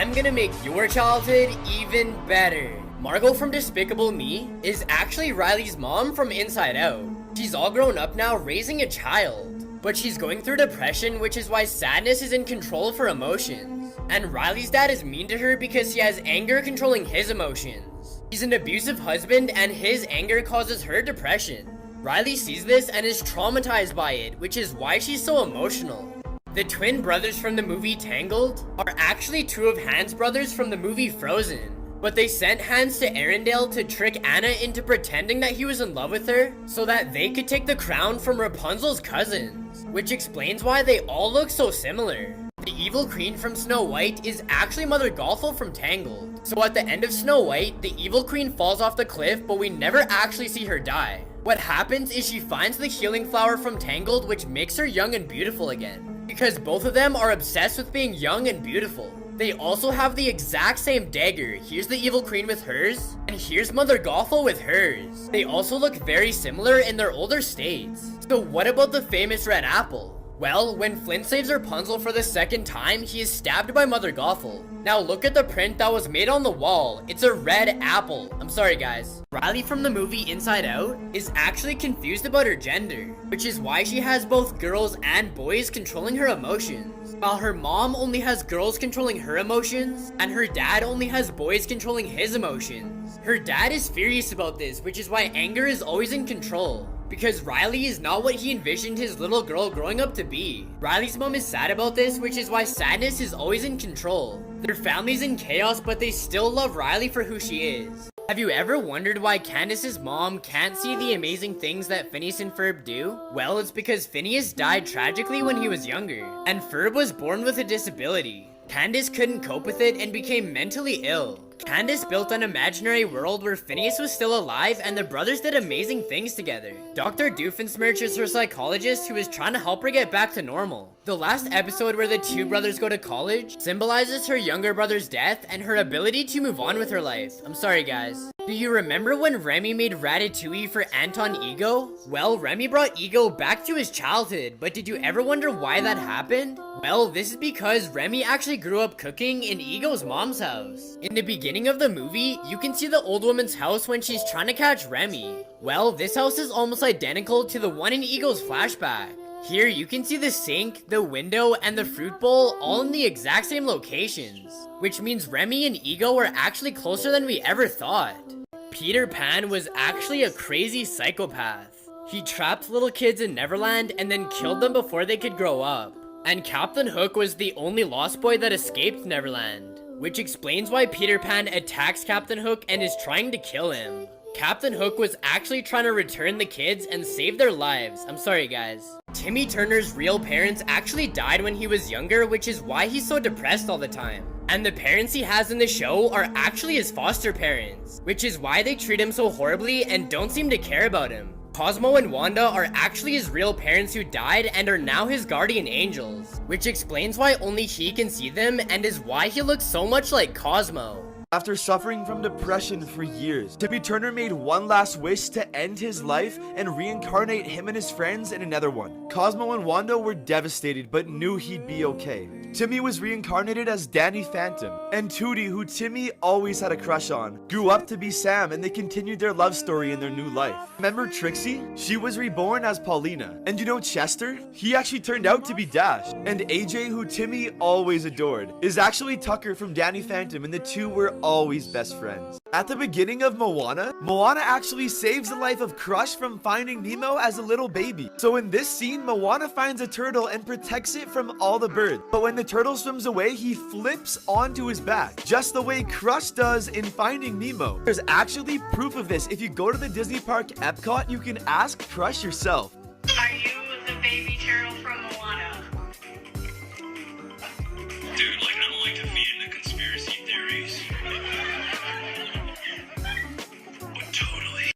I'm gonna make your childhood even better. Margot from Despicable Me is actually Riley's mom from Inside Out. She's all grown up now, raising a child, but she's going through depression, which is why sadness is in control of her emotions. And Riley's dad is mean to her because he has anger controlling his emotions. He's an abusive husband and his anger causes her depression. Riley sees this and is traumatized by it, which is why she's so emotional. The twin brothers from the movie Tangled are actually two of Hans' brothers from the movie Frozen. But they sent Hans to Arendelle to trick Anna into pretending that he was in love with her so that they could take the crown from Rapunzel's cousins, which explains why they all look so similar. The evil queen from Snow White is actually Mother Gothel from Tangled. So at the end of Snow White, the evil queen falls off the cliff, but we never actually see her die. What happens is she finds the healing flower from Tangled, which makes her young and beautiful again. Because both of them are obsessed with being young and beautiful. They also have the exact same dagger. Here's the evil queen with hers, and here's Mother Gothel with hers. They also look very similar in their older states. So what about the famous red apple? Well, when Flint saves Rapunzel for the second time, he is stabbed by Mother Gothel. Now look at the print that was made on the wall. It's a red apple. I'm sorry guys. Riley from the movie Inside Out is actually confused about her gender, which is why she has both girls and boys controlling her emotions. While her mom only has girls controlling her emotions, and her dad only has boys controlling his emotions. Her dad is furious about this, which is why anger is always in control. Because Riley is not what he envisioned his little girl growing up to be. Riley's mom is sad about this, which is why sadness is always in control. Their family's in chaos, but they still love Riley for who she is. Have you ever wondered why Candace's mom can't see the amazing things that Phineas and Ferb do? Well, it's because Phineas died tragically when he was younger, and Ferb was born with a disability. Candace couldn't cope with it and became mentally ill. Candace built an imaginary world where Phineas was still alive and the brothers did amazing things together. Dr. Doofenshmirtz is her psychologist who is trying to help her get back to normal. The last episode where the two brothers go to college symbolizes her younger brother's death and her ability to move on with her life. I'm sorry guys. Do you remember when Remy made Ratatouille for Anton Ego? Well, Remy brought Ego back to his childhood, but did you ever wonder why that happened? Well, this is because Remy actually grew up cooking in Ego's mom's house. In the beginning of the movie, you can see the old woman's house when she's trying to catch Remy. Well, this house is almost identical to the one in Ego's flashback. Here you can see the sink, the window, and the fruit bowl all in the exact same locations, which means Remy and Ego are actually closer than we ever thought. Peter Pan was actually a crazy psychopath. He trapped little kids in Neverland and then killed them before they could grow up. And Captain Hook was the only Lost Boy that escaped Neverland, which explains why Peter Pan attacks Captain Hook and is trying to kill him. Captain Hook was actually trying to return the kids and save their lives. I'm sorry guys. Timmy Turner's real parents actually died when he was younger, which is why he's so depressed all the time. And the parents he has in the show are actually his foster parents, which is why they treat him so horribly and don't seem to care about him. Cosmo and Wanda are actually his real parents who died and are now his guardian angels, which explains why only he can see them and is why he looks so much like Cosmo. After suffering from depression for years, Timmy Turner made one last wish to end his life and reincarnate him and his friends in another one. Cosmo and Wanda were devastated but knew he'd be okay. Timmy was reincarnated as Danny Phantom, and Tootie, who Timmy always had a crush on, grew up to be Sam, and they continued their love story in their new life. Remember Trixie? She was reborn as Paulina. And you know Chester? He actually turned out to be Dash. And AJ, who Timmy always adored, is actually Tucker from Danny Phantom, and the two were always best friends. At the beginning of Moana actually saves the life of Crush from finding Nemo as a little baby. So in this scene, Moana finds a turtle and protects it from all the birds. But when the turtle swims away, he flips onto his back, just the way Crush does in Finding Nemo. There's actually proof of this. If you go to the Disney Park Epcot, you can ask Crush yourself. Are you the baby turtle from Moana? Dude, like, I don't like to feed into conspiracy theories. But totally.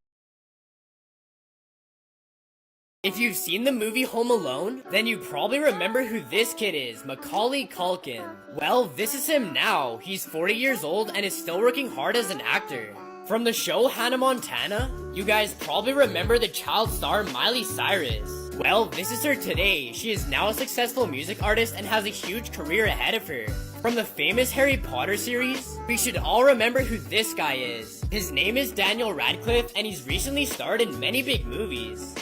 If you've seen the movie Home Alone, then you probably remember who this kid is, Macaulay Culkin. Well, this is him now. He's 40 years old and is still working hard as an actor. From the show Hannah Montana, you guys probably remember the child star Miley Cyrus. Well, this is her today. She is now a successful music artist and has a huge career ahead of her. From the famous Harry Potter series, we should all remember who this guy is. His name is Daniel Radcliffe, and he's recently starred in many big movies.